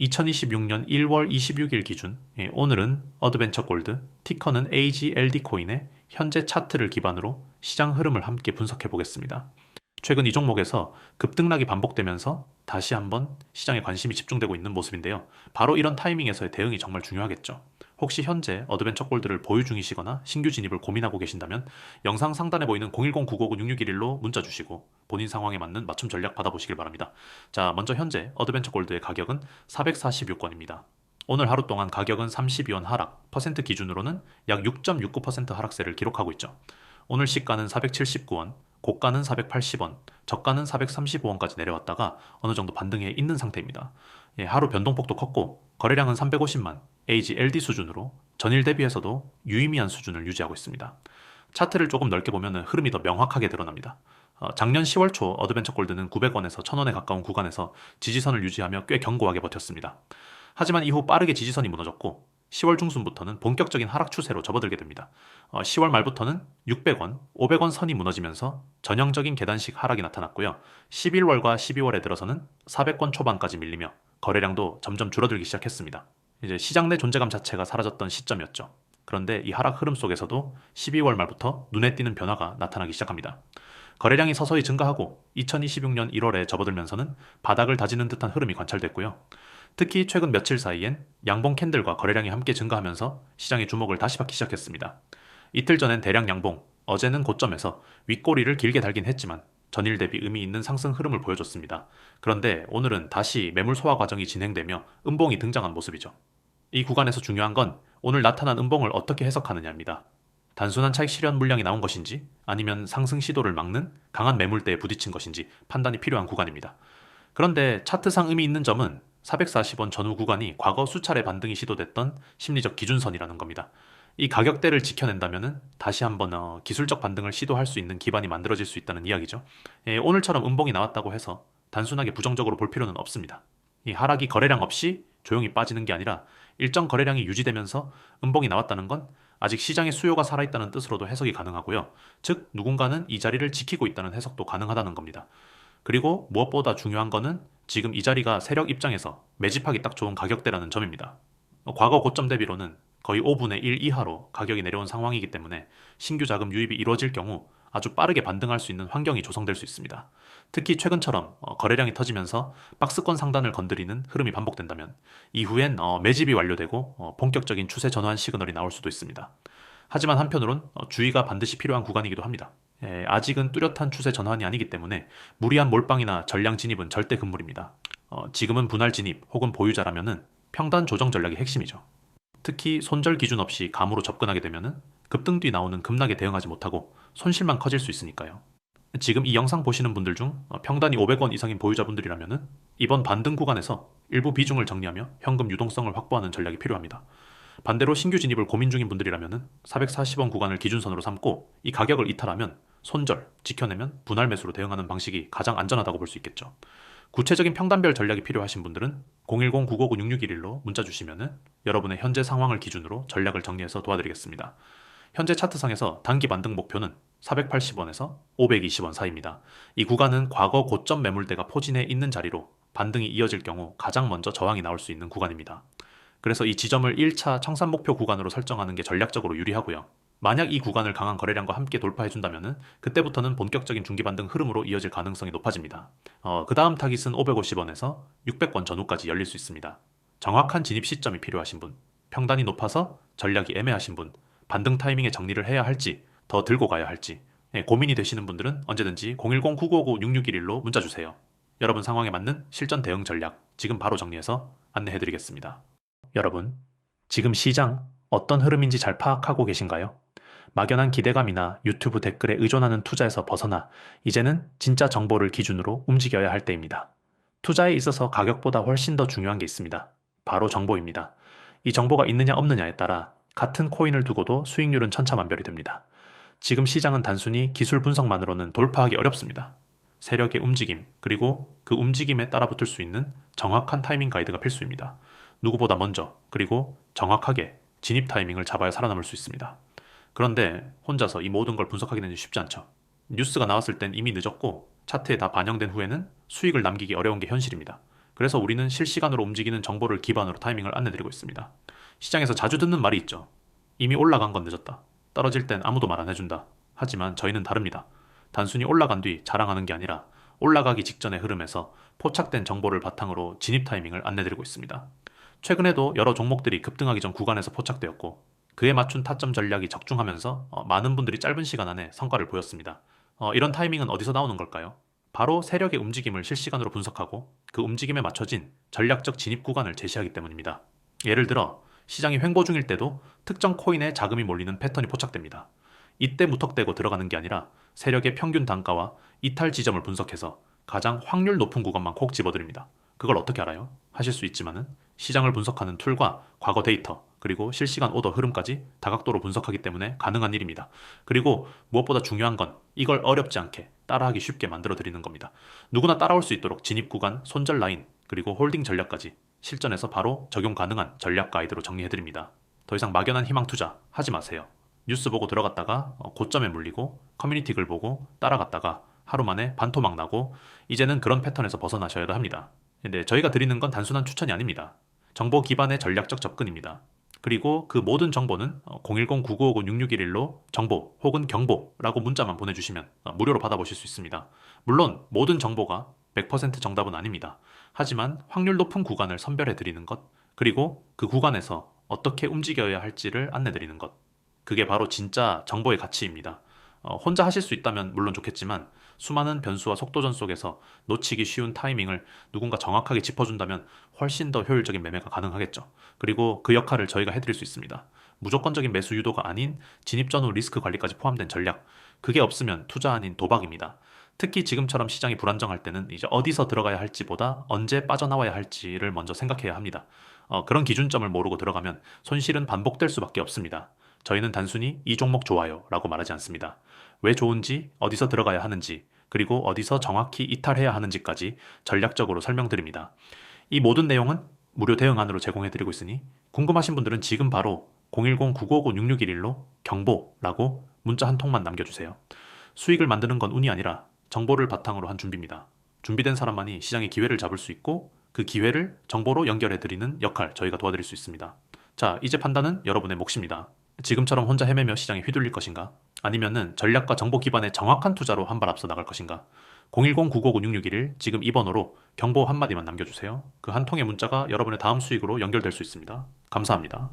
2026년 1월 26일 기준, 오늘은 어드벤처 골드, 티커는 AGLD 코인의 현재 차트를 기반으로 시장 흐름을 함께 분석해 보겠습니다. 최근 이 종목에서 급등락이 반복되면서 다시 한번 시장에 관심이 집중되고 있는 모습인데요. 바로 이런 타이밍에서의 대응이 정말 중요하겠죠. 혹시 현재 어드벤처 골드를 보유 중이시거나 신규 진입을 고민하고 계신다면 영상 상단에 보이는 010-959-6611로 문자 주시고 본인 상황에 맞는 맞춤 전략 받아보시길 바랍니다. 자, 먼저 현재 어드벤처 골드의 가격은 446원입니다. 오늘 하루 동안 가격은 32원 하락, 퍼센트 기준으로는 약 6.69% 하락세를 기록하고 있죠. 오늘 시가는 479원, 고가는 480원, 저가는 435원까지 내려왔다가 어느 정도 반등해 있는 상태입니다. 하루 변동폭도 컸고 거래량은 350만, AGLD 수준으로 전일 대비해서도 유의미한 수준을 유지하고 있습니다. 차트를 조금 넓게 보면 흐름이 더 명확하게 드러납니다. 작년 10월 초 어드벤처 골드는 900원에서 1000원에 가까운 구간에서 지지선을 유지하며 꽤 견고하게 버텼습니다. 하지만 이후 빠르게 지지선이 무너졌고 10월 중순부터는 본격적인 하락 추세로 접어들게 됩니다. 10월 말부터는 600원, 500원 선이 무너지면서 전형적인 계단식 하락이 나타났고요. 11월과 12월에 들어서는 400원 초반까지 밀리며 거래량도 점점 줄어들기 시작했습니다. 이제 시장 내 존재감 자체가 사라졌던 시점이었죠. 그런데 이 하락 흐름 속에서도 12월 말부터 눈에 띄는 변화가 나타나기 시작합니다. 거래량이 서서히 증가하고 2026년 1월에 접어들면서는 바닥을 다지는 듯한 흐름이 관찰됐고요. 특히 최근 며칠 사이엔 양봉 캔들과 거래량이 함께 증가하면서 시장의 주목을 다시 받기 시작했습니다. 이틀 전엔 대량 양봉, 어제는 고점에서 윗꼬리를 길게 달긴 했지만 전일 대비 의미 있는 상승 흐름을 보여줬습니다. 그런데 오늘은 다시 매물 소화 과정이 진행되며 음봉이 등장한 모습이죠. 이 구간에서 중요한 건 오늘 나타난 음봉을 어떻게 해석하느냐입니다. 단순한 차익 실현 물량이 나온 것인지 아니면 상승 시도를 막는 강한 매물대에 부딪힌 것인지 판단이 필요한 구간입니다. 그런데 차트상 의미 있는 점은 440원 전후 구간이 과거 수차례 반등이 시도됐던 심리적 기준선이라는 겁니다. 이 가격대를 지켜낸다면 다시 한번 기술적 반등을 시도할 수 있는 기반이 만들어질 수 있다는 이야기죠. 오늘처럼 음봉이 나왔다고 해서 단순하게 부정적으로 볼 필요는 없습니다. 이 하락이 거래량 없이 조용히 빠지는 게 아니라 일정 거래량이 유지되면서 음봉이 나왔다는 건 아직 시장의 수요가 살아있다는 뜻으로도 해석이 가능하고요. 즉 누군가는 이 자리를 지키고 있다는 해석도 가능하다는 겁니다. 그리고 무엇보다 중요한 거는 지금 이 자리가 세력 입장에서 매집하기 딱 좋은 가격대라는 점입니다. 과거 고점 대비로는 거의 5분의 1 이하로 가격이 내려온 상황이기 때문에 신규 자금 유입이 이루어질 경우 아주 빠르게 반등할 수 있는 환경이 조성될 수 있습니다. 특히 최근처럼 거래량이 터지면서 박스권 상단을 건드리는 흐름이 반복된다면 이후엔 매집이 완료되고 본격적인 추세 전환 시그널이 나올 수도 있습니다. 하지만 한편으론 주의가 반드시 필요한 구간이기도 합니다. 아직은 뚜렷한 추세 전환이 아니기 때문에 무리한 몰빵이나 전량 진입은 절대 금물입니다. 지금은 분할 진입 혹은 보유자라면은 평단 조정 전략이 핵심이죠. 특히 손절 기준 없이 감으로 접근하게 되면은 급등 뒤 나오는 급락에 대응하지 못하고 손실만 커질 수 있으니까요. 지금 이 영상 보시는 분들 중 평단이 500원 이상인 보유자분들이라면은 이번 반등 구간에서 일부 비중을 정리하며 현금 유동성을 확보하는 전략이 필요합니다. 반대로 신규 진입을 고민 중인 분들이라면은 440원 구간을 기준선으로 삼고 이 가격을 이탈하면 손절, 지켜내면 분할 매수로 대응하는 방식이 가장 안전하다고 볼 수 있겠죠. 구체적인 평단별 전략이 필요하신 분들은 010-959-6611로 문자 주시면은 여러분의 현재 상황을 기준으로 전략을 정리해서 도와드리겠습니다. 현재 차트상에서 단기 반등 목표는 480원에서 520원 사이입니다. 이 구간은 과거 고점 매물대가 포진해 있는 자리로 반등이 이어질 경우 가장 먼저 저항이 나올 수 있는 구간입니다. 그래서 이 지점을 1차 청산 목표 구간으로 설정하는 게 전략적으로 유리하고요. 만약 이 구간을 강한 거래량과 함께 돌파해준다면 그때부터는 본격적인 중기 반등 흐름으로 이어질 가능성이 높아집니다. 그 다음 타깃은 550원에서 600원 전후까지 열릴 수 있습니다. 정확한 진입 시점이 필요하신 분, 평단이 높아서 전략이 애매하신 분, 반등 타이밍에 정리를 해야 할지 더 들고 가야 할지 고민이 되시는 분들은 언제든지 010-959-6611로 문자 주세요. 여러분 상황에 맞는 실전 대응 전략 지금 바로 정리해서 안내해드리겠습니다. 여러분, 지금 시장 어떤 흐름인지 잘 파악하고 계신가요? 막연한 기대감이나 유튜브 댓글에 의존하는 투자에서 벗어나 이제는 진짜 정보를 기준으로 움직여야 할 때입니다. 투자에 있어서 가격보다 훨씬 더 중요한 게 있습니다. 바로 정보입니다. 이 정보가 있느냐 없느냐에 따라 같은 코인을 두고도 수익률은 천차만별이 됩니다. 지금 시장은 단순히 기술 분석만으로는 돌파하기 어렵습니다. 세력의 움직임, 그리고 그 움직임에 따라붙을 수 있는 정확한 타이밍 가이드가 필수입니다. 누구보다 먼저, 그리고 정확하게 진입 타이밍을 잡아야 살아남을 수 있습니다. 그런데 혼자서 이 모든 걸 분석하기는 쉽지 않죠. 뉴스가 나왔을 땐 이미 늦었고 차트에 다 반영된 후에는 수익을 남기기 어려운 게 현실입니다. 그래서 우리는 실시간으로 움직이는 정보를 기반으로 타이밍을 안내드리고 있습니다. 시장에서 자주 듣는 말이 있죠. 이미 올라간 건 늦었다. 떨어질 땐 아무도 말 안 해준다. 하지만 저희는 다릅니다. 단순히 올라간 뒤 자랑하는 게 아니라 올라가기 직전의 흐름에서 포착된 정보를 바탕으로 진입 타이밍을 안내드리고 있습니다. 최근에도 여러 종목들이 급등하기 전 구간에서 포착되었고 그에 맞춘 타점 전략이 적중하면서 많은 분들이 짧은 시간 안에 성과를 보였습니다. 이런 타이밍은 어디서 나오는 걸까요? 바로 세력의 움직임을 실시간으로 분석하고 그 움직임에 맞춰진 전략적 진입 구간을 제시하기 때문입니다. 예를 들어 시장이 횡보 중일 때도 특정 코인에 자금이 몰리는 패턴이 포착됩니다. 이때 무턱대고 들어가는 게 아니라 세력의 평균 단가와 이탈 지점을 분석해서 가장 확률 높은 구간만 콕 집어드립니다. 그걸 어떻게 알아요? 하실 수 있지만은 시장을 분석하는 툴과 과거 데이터 그리고 실시간 오더 흐름까지 다각도로 분석하기 때문에 가능한 일입니다. 그리고 무엇보다 중요한 건 이걸 어렵지 않게 따라하기 쉽게 만들어 드리는 겁니다. 누구나 따라올 수 있도록 진입 구간, 손절 라인, 그리고 홀딩 전략까지 실전에서 바로 적용 가능한 전략 가이드로 정리해 드립니다. 더 이상 막연한 희망 투자 하지 마세요. 뉴스 보고 들어갔다가 고점에 물리고 커뮤니티 글 보고 따라갔다가 하루 만에 반토막 나고 이제는 그런 패턴에서 벗어나셔야 합니다. 근데 저희가 드리는 건 단순한 추천이 아닙니다. 정보 기반의 전략적 접근입니다. 그리고 그 모든 정보는 010-9959-6611로 정보 혹은 경보라고 문자만 보내주시면 무료로 받아보실 수 있습니다. 물론 모든 정보가 100% 정답은 아닙니다. 하지만 확률 높은 구간을 선별해 드리는 것, 그리고 그 구간에서 어떻게 움직여야 할지를 안내 드리는 것. 그게 바로 진짜 정보의 가치입니다. 혼자 하실 수 있다면 물론 좋겠지만 수많은 변수와 속도전 속에서 놓치기 쉬운 타이밍을 누군가 정확하게 짚어준다면 훨씬 더 효율적인 매매가 가능하겠죠. 그리고 그 역할을 저희가 해드릴 수 있습니다. 무조건적인 매수 유도가 아닌 진입 전후 리스크 관리까지 포함된 전략. 그게 없으면 투자 아닌 도박입니다. 특히 지금처럼 시장이 불안정할 때는 이제 어디서 들어가야 할지보다 언제 빠져나와야 할지를 먼저 생각해야 합니다. 그런 기준점을 모르고 들어가면 손실은 반복될 수밖에 없습니다. 저희는 단순히 이 종목 좋아요 라고 말하지 않습니다. 왜 좋은지, 어디서 들어가야 하는지, 그리고 어디서 정확히 이탈해야 하는지까지 전략적으로 설명드립니다. 이 모든 내용은 무료 대응안으로 제공해드리고 있으니 궁금하신 분들은 지금 바로 010-9959-6611로 경보라고 문자 한 통만 남겨주세요. 수익을 만드는 건 운이 아니라 정보를 바탕으로 한 준비입니다. 준비된 사람만이 시장의 기회를 잡을 수 있고 그 기회를 정보로 연결해드리는 역할 저희가 도와드릴 수 있습니다. 자, 이제 판단은 여러분의 몫입니다. 지금처럼 혼자 헤매며 시장에 휘둘릴 것인가? 아니면은 전략과 정보 기반의 정확한 투자로 한 발 앞서 나갈 것인가? 010-9959-6611 지금 이 번호로 경보 한마디만 남겨주세요. 그 한 통의 문자가 여러분의 다음 수익으로 연결될 수 있습니다. 감사합니다.